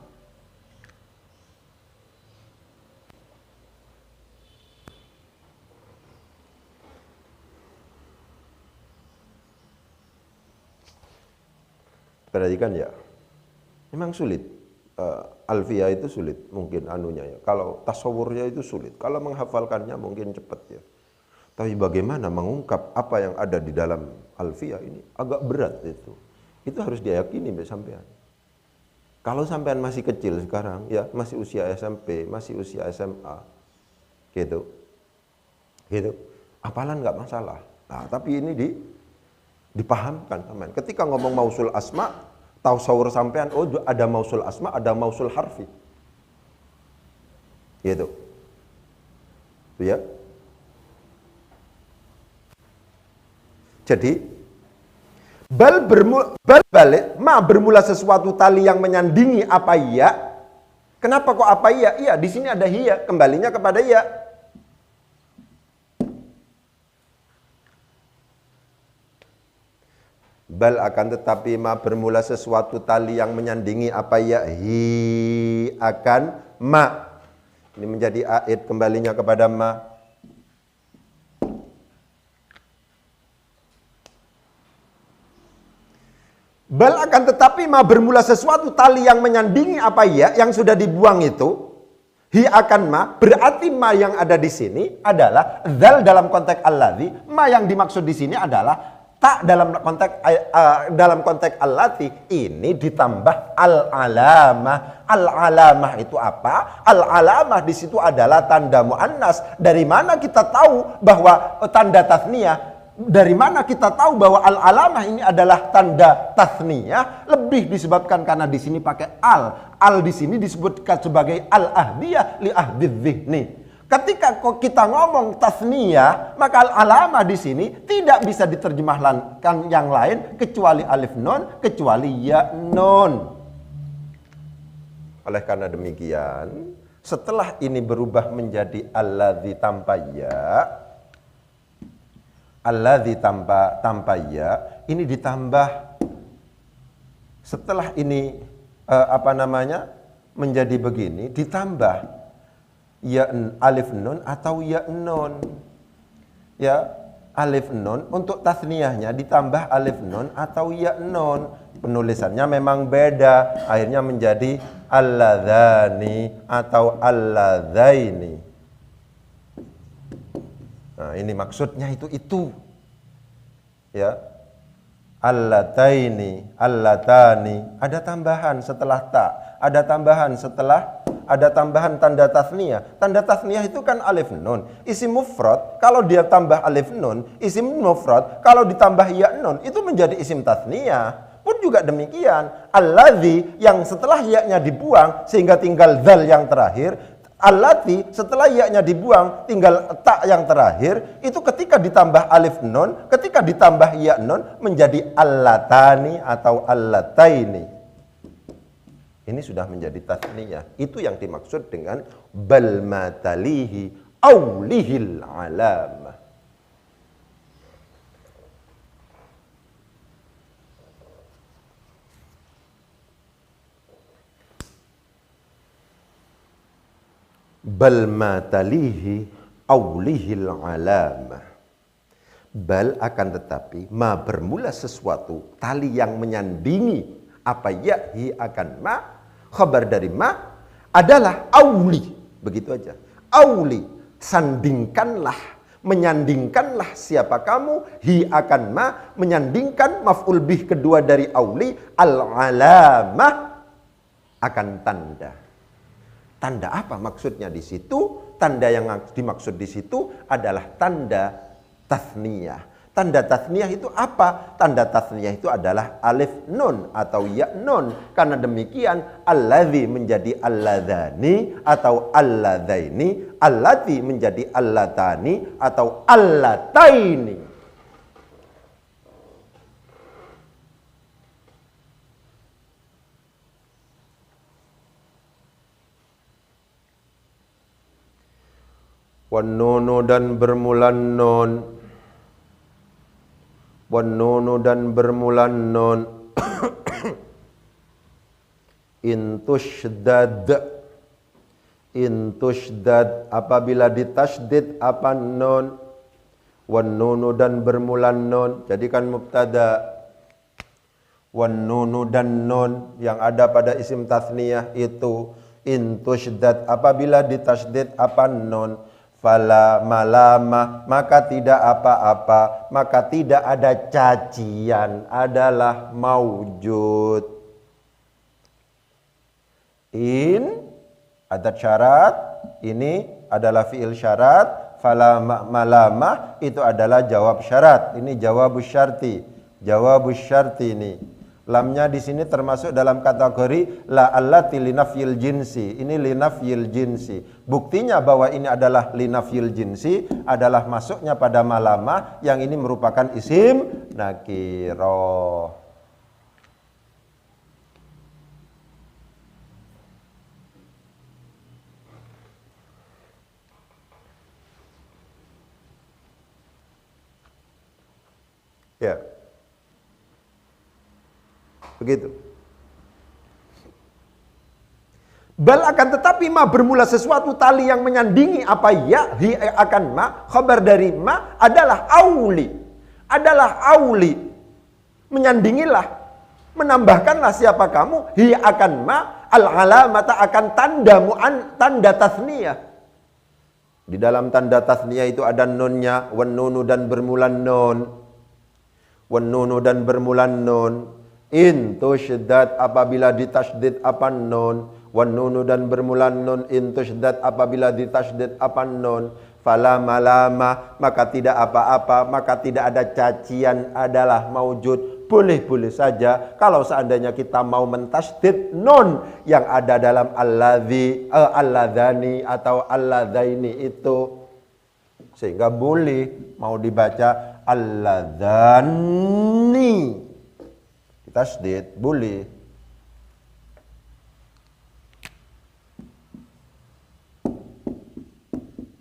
Perhatikan ya, memang sulit. Alfiyah itu sulit mungkin anunya ya. Kalau tasawurnya itu sulit, kalau menghafalkannya mungkin cepat ya. Tapi bagaimana mengungkap apa yang ada di dalam alfiyah ini agak berat itu. Itu harus diyakini mbak sampean. Kalau sampean masih kecil sekarang ya, masih usia SMP, masih usia SMA, gitu, hafalan nggak masalah. Nah, tapi ini dipahamkan teman. Ketika ngomong mausul asma, tahu tasawur sampean, oh ada mausul asma, ada mausul harfi. Gitu. Ya. Jadi balik ma bermula sesuatu tali yang menyandingi apa ya. Kenapa kok apa ya? Iya, di sini ada hiya, kembalinya kepada ya. Bal akan tetapi ma bermula sesuatu tali yang menyandingi apa ya, hi akan ma. Ini menjadi aid, kembalinya kepada ma. Bal akan tetapi ma bermula sesuatu tali yang menyandingi apa ya, yang sudah dibuang itu, hi akan ma, berarti ma yang ada di sini adalah dzal dalam konteks alladzi, ma yang dimaksud di sini adalah tak dalam konteks allati, ini ditambah al-alamah. Al-alamah itu apa? Al-alamah di situ adalah tanda muannas. Dari mana kita tahu bahwa tanda tasniyah? Dari mana kita tahu bahwa al-alamah ini adalah tanda tasniyah? Lebih disebabkan karena di sini pakai al. Al di sini disebutkan sebagai al-ahdiyah li ahdi dzihni. Ketika kita ngomong tasniyah, maka al-alamah di sini tidak bisa diterjemahkan yang lain kecuali alif nun, kecuali ya nun. Oleh karena demikian, setelah ini berubah menjadi alladzi tanpa ya, alladzi tanpa ya, ini ditambah setelah ini menjadi begini, ditambah ya alif nun atau ya nun. Ya, alif nun untuk tasniyahnya ditambah alif nun atau ya nun. Penulisannya memang beda, akhirnya menjadi alladzani atau alladzaini. Nah, ini maksudnya itu. Ya. Allataini, allatani, ada tambahan setelah ta, ada tambahan setelah ada tambahan tanda tasniyah. Tanda tasniyah itu kan alif nun. Isim mufrad kalau dia tambah alif nun, isim mufrad kalau ditambah ya nun itu menjadi isim tasniyah. Pun juga demikian, alladzi yang setelah ya-nya dibuang sehingga tinggal dzal yang terakhir, allati setelah ya-nya dibuang tinggal ta yang terakhir, itu ketika ditambah alif nun, ketika ditambah ya nun menjadi allatani atau allataini. Ini sudah menjadi tasniyah. Itu yang dimaksud dengan bal matalihi aulihil alamah. Bal matalihi aulihil alamah. Bal akan tetapi ma bermula sesuatu tali yang menyandingi apa ya hi akan ma, khabar dari ma adalah auli, begitu aja. Auli, sandingkanlah, menyandingkanlah siapa kamu, hi akan ma, menyandingkan maf'ul bih kedua dari auli, al-alamah akan tanda. Tanda apa maksudnya di situ? Tanda yang dimaksud di situ adalah tanda tasniyah. Tanda tasniyah itu apa? Tanda tasniyah itu adalah alif nun atau ya nun. Karena demikian alladzi menjadi alladzani atau alladzaini, allati menjadi allatani atau allataini. Wan nunu dan bermula nun. Wan nunu dan bermula nun. Intushdad apabila ditasydid apa nun. Wan nunu dan bermula nun, jadikan mubtada. Wan nunu dan nun yang ada pada isim tasniyah itu intushdad apabila ditasydid apa nun. Fala malama, maka tidak apa-apa, maka tidak ada cacian, adalah maujud. In ada syarat, ini adalah fi'il syarat. Fala malama itu adalah jawab syarat. Ini jawabus syarti. Jawabus syarti ini. Lamnya di sini termasuk dalam kategori la allati linafyil jinsi. Ini linafyil jinsi. Buktinya bahwa ini adalah linafyil jinsi adalah masuknya pada malama yang ini merupakan isim nakiro. Ya. Begitu. Bal akan tetapi ma bermula sesuatu tali yang menyandingi apa ya hi akan ma, khabar dari ma adalah auli. Adalah auli. Menyandingilah, menambahkanlah siapa kamu hi akan ma al alamata akan tanda tasniyah. Di dalam tanda tasniyah itu ada nunnya, wan nunu dan bermula nun. Wan nunu dan bermula nun. In tusydad apabila ditasydid apa nun. Wan nunu dan bermula nun in tusydad apabila ditasydid apa nun. Fala malama maka tidak apa-apa, maka tidak ada cacian, adalah maujud. Boleh-boleh saja kalau seandainya kita mau mentasydid nun yang ada dalam alladzi, alladzani atau alladzaini itu, sehingga boleh mau dibaca alladzani tasydid, boleh.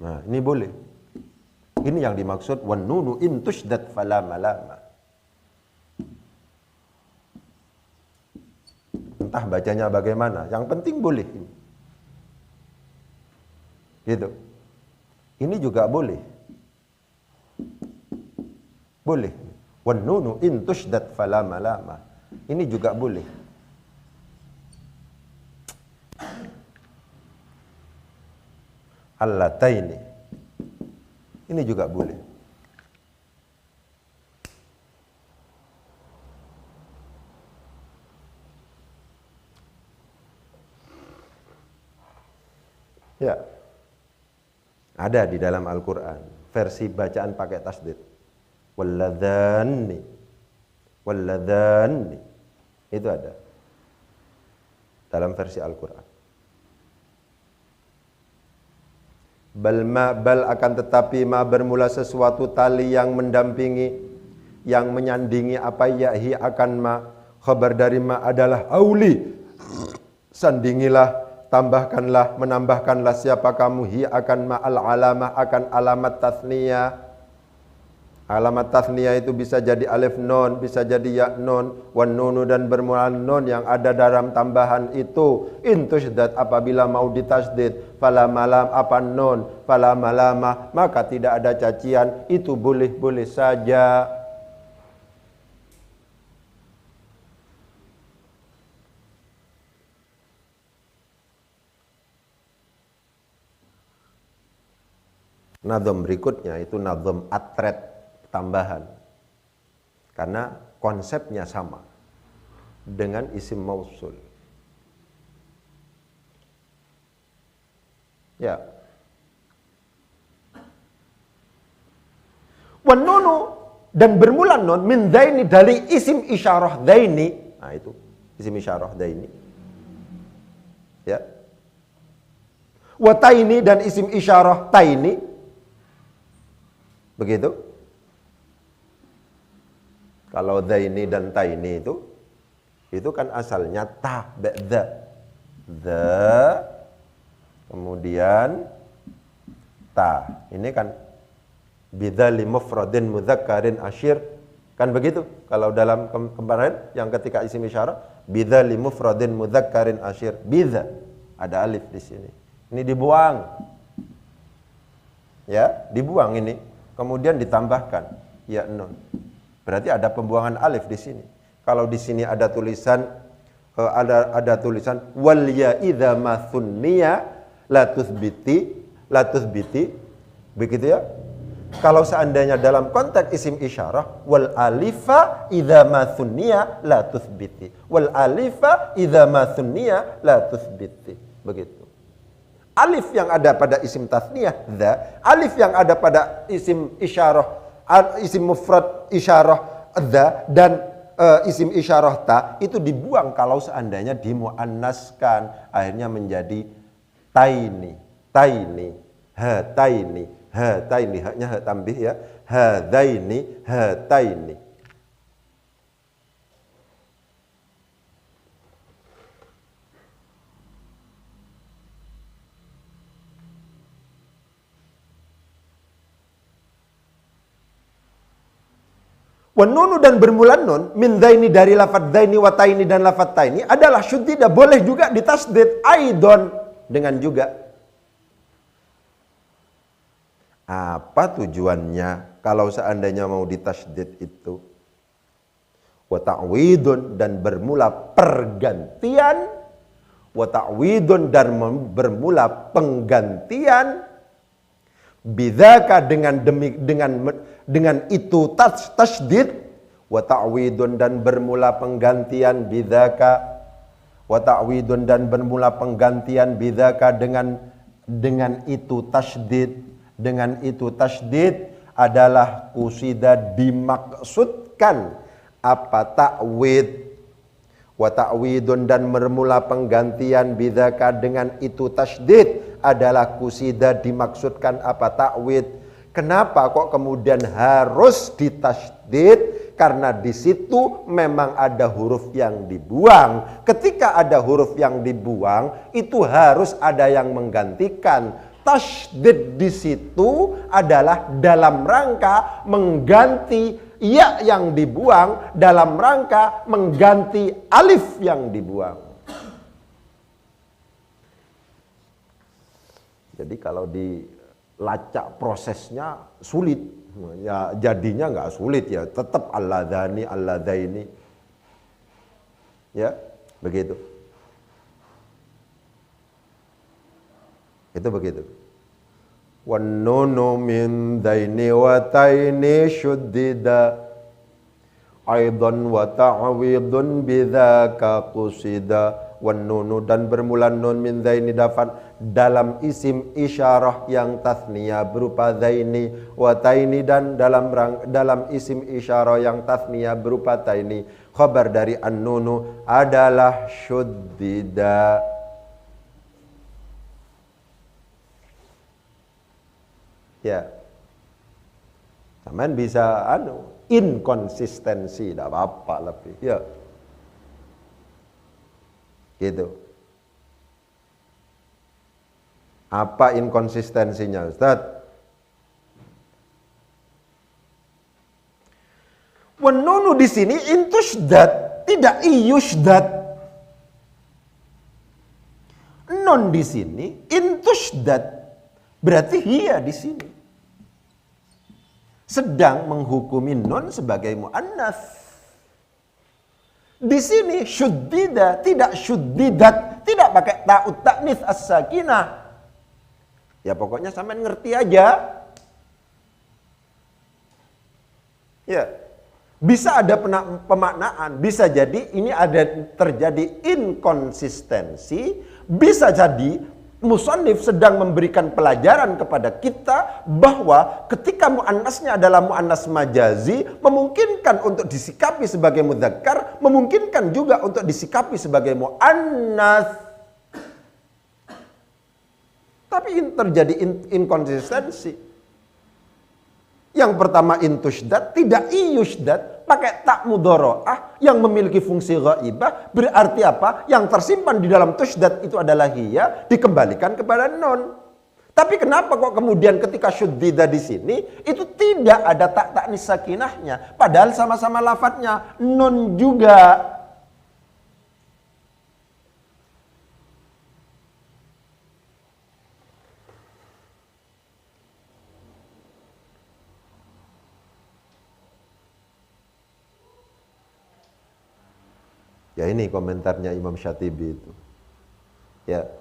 Nah, ini boleh. Ini yang dimaksud wan nunu in tusydad fala malama. Entah bacanya bagaimana, yang penting boleh. Gitu. Ini juga boleh. Boleh. Wan nunu in tusydad fala malama. Ini juga boleh. Allataini. Ini juga boleh. Ya. Ada di dalam Al-Qur'an versi bacaan pakai tasdid. Walladzanni. Walladzanni. Itu ada dalam versi Al-Qur'an. Bal akan tetapi ma bermula sesuatu tali yang mendampingi, yang menyandingi apa yahi akan ma, khabar dari ma adalah auli. Sandingilah, tambahkanlah, menambahkanlah siapa kamu hi akan ma al alamah, akan alamat tasniyah. Alamat tasniyah itu bisa jadi alif nun, bisa jadi ya nun, wan nunu dan bermula nun yang ada dalam tambahan itu. Intusydad apabila mau ditasdid, fala malam apa nun, fala malama, maka tidak ada cacian, itu boleh-boleh saja. Nadhom berikutnya itu nadhom atret, tambahan, karena konsepnya sama dengan isim mausul. Ya. Wan nunu dan bermula nun min daini dari isim isyarah daini. Nah itu isim isyarah daini. Ya. Wa taini dan isim isyarah taini. Begitu. Kalau daini dan taini itu kan asalnya ta, ba'da. The, kemudian ta. Ini kan bidzali mufradin mudzakkarin asyir. Kan begitu? Kalau dalam kemarin yang ketika isim isyarah, bidzali mufradin mudzakkarin asyir. Bidza. Ada alif di sini. Ini dibuang. Ya, dibuang ini. Kemudian ditambahkan ya nun. Berarti ada pembuangan alif di sini. Kalau di sini ada tulisan ada tulisan wal ya idza ma thunniya la tuthbiti begitu ya. Kalau seandainya dalam konteks isim isyarah wal alifa idza ma thunniya la tuthbiti. Wal alifa idza ma thunniya la tuthbiti. Begitu. Alif yang ada pada isim tasniyah dza, alif yang ada pada isim isyarah isim mufrad isyarah dza dan isim isyarah ta itu dibuang kalau seandainya dimuannaskan, akhirnya menjadi taini, hataini, haknya ha tambih ya, hadaini, hataini. Wan nunu dan bermula nun min daini dari lafadz daini wa taini dan lafadz taini adalah syuddida, boleh juga ditasdid aidon dengan juga. Apa tujuannya kalau seandainya mau ditasdid itu? Wa ta'widun dan bermula pergantian, wa ta'widun dan bermula penggantian, bidzaka dengan itu tasdid, wa ta'widun dan bermula penggantian bidzaka, wa ta'widun dan bermula penggantian bidzaka dengan itu tasdid, dengan itu tasdid adalah kusida dimaksudkan apa ta'wid, wa ta'widun dan bermula penggantian bidzaka dengan itu tasdid adalah kusida dimaksudkan apa ta'wid. Kenapa kok kemudian harus ditasdid? Karena di situ memang ada huruf yang dibuang. Ketika ada huruf yang dibuang, itu harus ada yang menggantikan. Tasdid di situ adalah dalam rangka mengganti ya yang dibuang, dalam rangka mengganti alif yang dibuang. Jadi kalau dilacak prosesnya sulit, ya jadinya nggak sulit ya, tetap alladzani alladzaini, ya begitu. Itu begitu. Wan nunu min daini wa taini syuddida aidan wa ta'widun bidzaka qusida wan nunu dan bermula nun min zaini dafan dalam isim isyarah yang tasniyah berupa zaini wa taini dan dalam isim isyarah yang tasniyah berupa taini. Khabar dari an-nunu adalah syuddida. Ya. Taman bisa inkonsistensi, tidak apa-apa lebih. Ya. Gitu. Apa inkonsistensinya, Ustaz? Wanunu di sini intusdad, tidak iyusdad. Non di sini intusdad, berarti hiya di sini sedang menghukumi non sebagai muannas. Di sini syuddida, tidak syuddidat, tidak pakai ta'ut ta'nits as-sakinah. Ya pokoknya sampean ngerti aja. Ya. Bisa ada pemaknaan, bisa jadi ini ada terjadi inkonsistensi, bisa jadi musannif sedang memberikan pelajaran kepada kita bahwa ketika muannasnya adalah muannas majazi, memungkinkan untuk disikapi sebagai mudzakkar, memungkinkan juga untuk disikapi sebagai muannas. Tapi terjadi inkonsistensi. Yang pertama intusdad, tidak iyusdad, pakai tak mudharaah yang memiliki fungsi ghaibah, berarti apa? Yang tersimpan di dalam tusdad itu adalah hiya, dikembalikan kepada non. Tapi kenapa kok kemudian ketika syuddida di sini itu tidak ada tak ta'nis sakinahnya, padahal sama-sama lafadznya non juga. Ya ini komentarnya Imam Syatibi itu. Ya.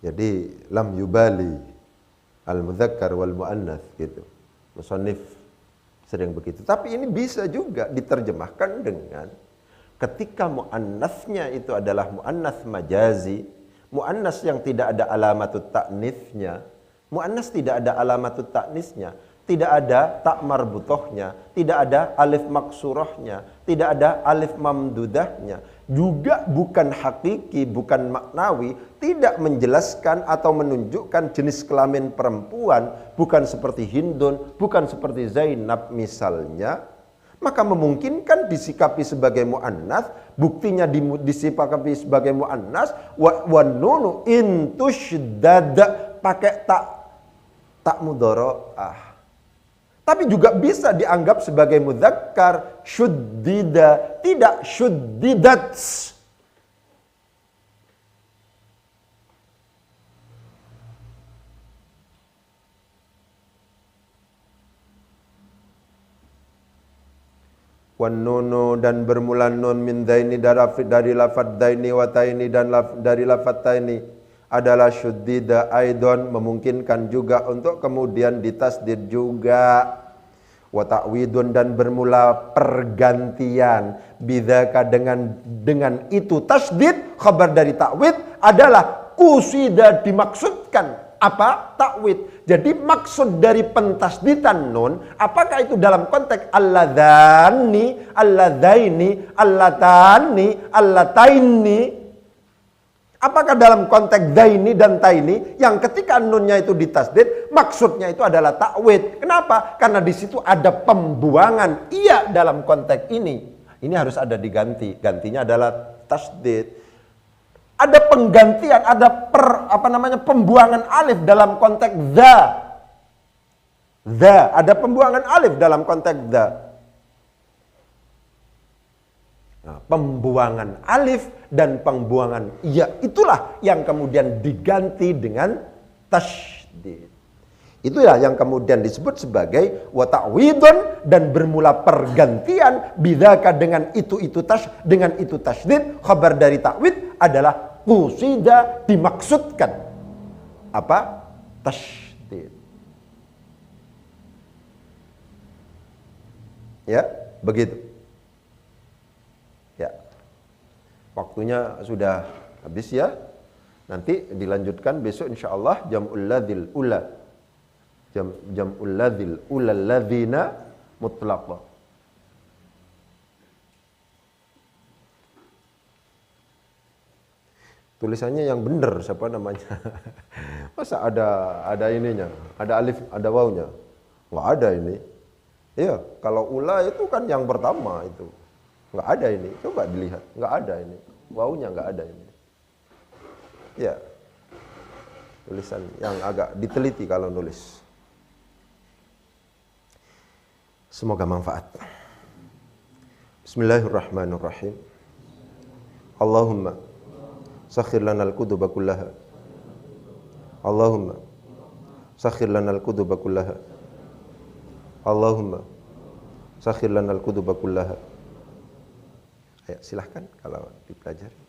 Jadi lam yubali al-mudzakkar wal muannats gitu. Musannif sering begitu. Tapi ini bisa juga diterjemahkan dengan ketika muannasnya itu adalah muannas majazi, muannas yang tidak ada alamatut ta'nitsnya, muannas tidak ada alamatut ta'nisnya, tidak ada tak marbutohnya, tidak ada alif maksurahnya, tidak ada alif mamdudahnya, juga bukan hakiki, bukan maknawi, tidak menjelaskan atau menunjukkan jenis kelamin perempuan, bukan seperti Hindun, bukan seperti Zainab misalnya, maka memungkinkan disikapi sebagai muannas. Buktinya disikapi sebagai muannas wa nunu intushdad, pakai tak mudharaah. Tapi juga bisa dianggap sebagai mudzakkar, syuddida, tidak syuddidat. Wan nunu dan bermula nun min daini dari lafadz daini wa taini dan dari lafadz taini adalah syuddida aidon, memungkinkan juga untuk kemudian ditasdid juga. Wa ta'widun dan bermula pergantian, bidzaka dengan itu tasdid, khabar dari ta'wid adalah kusida, dimaksudkan apa? Ta'wid. Jadi maksud dari pentasdidan nun, apakah itu dalam konteks alladzani, alladzaini, allatani, allataini? Apakah dalam konteks daini dan taini yang ketika nunnya itu ditasdid, maksudnya itu adalah ta'wid? Kenapa? Karena di situ ada pembuangan. Iya, dalam konteks ini harus ada diganti. Gantinya adalah tasdid. Ada penggantian, ada pembuangan alif dalam konteks dza. Ada pembuangan alif dalam konteks dza. Nah, pembuangan alif dan pembuangan iya itulah yang kemudian diganti dengan tasydid. Itulah yang kemudian disebut sebagai wa ta'widun dan bermula pergantian bidzaka dengan itu tasydid, khabar dari ta'wid adalah qusida, dimaksudkan apa? Tasydid. Ya, begitu. waktunya sudah habis ya. Nanti dilanjutkan besok insyaallah jam'ul ladzil ula. Jam'ul ladzil ula ladzina mutlaq. Tulisannya yang benar siapa namanya? Masa ada ininya, ada alif, ada wawunya? Nggak ada ini. Iya, kalau ula itu kan yang pertama itu. Nggak ada ini. Coba dilihat, nggak ada ini. Wawunya nggak ada ini. Ya. Tulisan yang agak diteliti kalau nulis. Semoga manfaat. Bismillahirrahmanirrahim. Allahumma sakhir lana al-kutuba kullaha. Allahumma sakhir lana al-kutuba kullaha. Allahumma sakhir lana al-kutuba kullaha. Ayo silahkan kalau dipelajari.